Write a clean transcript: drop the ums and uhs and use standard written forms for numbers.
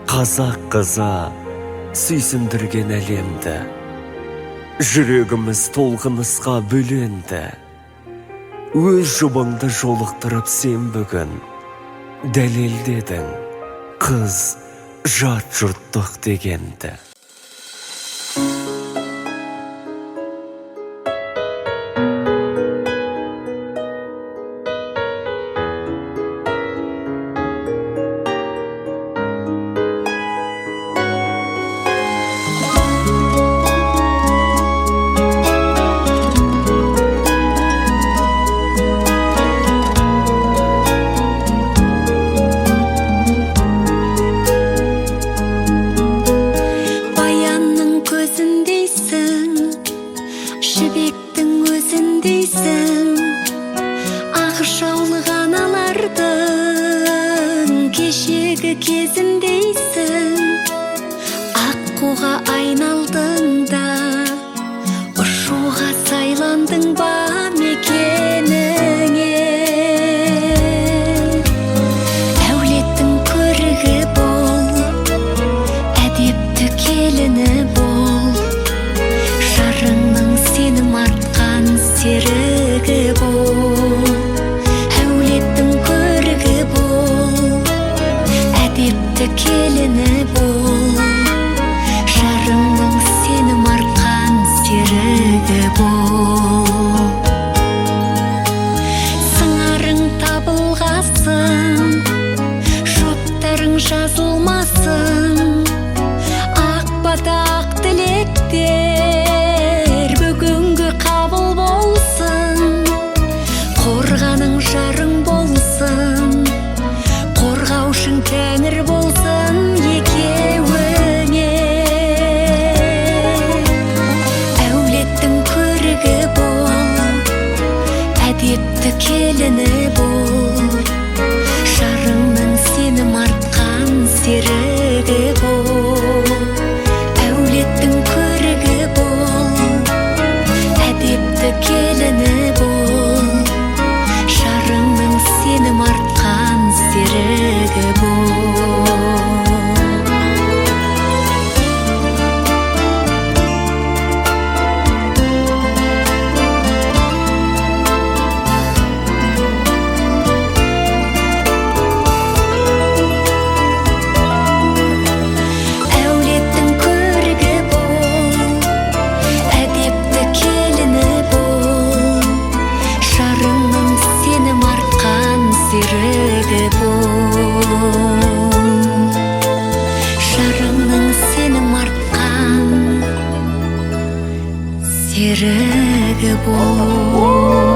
Қазақ қызы сүйсіндірген әлемді, жүрегіміз толқынысқа бөленді. Өз жұбыңды жолықтырып сен бүгін дәлелдедің, қыз жат жұрттық дегенді. Жібектің өзіндейсің, ақ жаулық аналардың кешегі кезіндейсің. Аққуға айналдың да, ұшуға сайландың ба мекеніңе. Әулеттің көрігі бол, әдепті келіні бол, жарыңның сенім артқан серігі бол. Әулеттің көрігі бол, әдепті келіні бол, жарыңның сенім артқан серігі бол. Сыңарың табылғасын, жоқтарың жазылмасын, ақ бата ақ тілектер бүгінгі қабыл болсын. Қорғаның жарың болсын, қорғаушың тәңір болсын екеуіңе. Әулеттің көрігі бол, әдепті келіні бол, жарыңның сенім артқан серігі бол. Әулеттің көрігі бол, әдепті келіні бол, жарыңның сенім артқан серігі бол. Әулеттің көрігі бол, әдепті келіні бол, жарыңның сенім артқан серігі бол. Жарыңның сенім артқан серігі бол.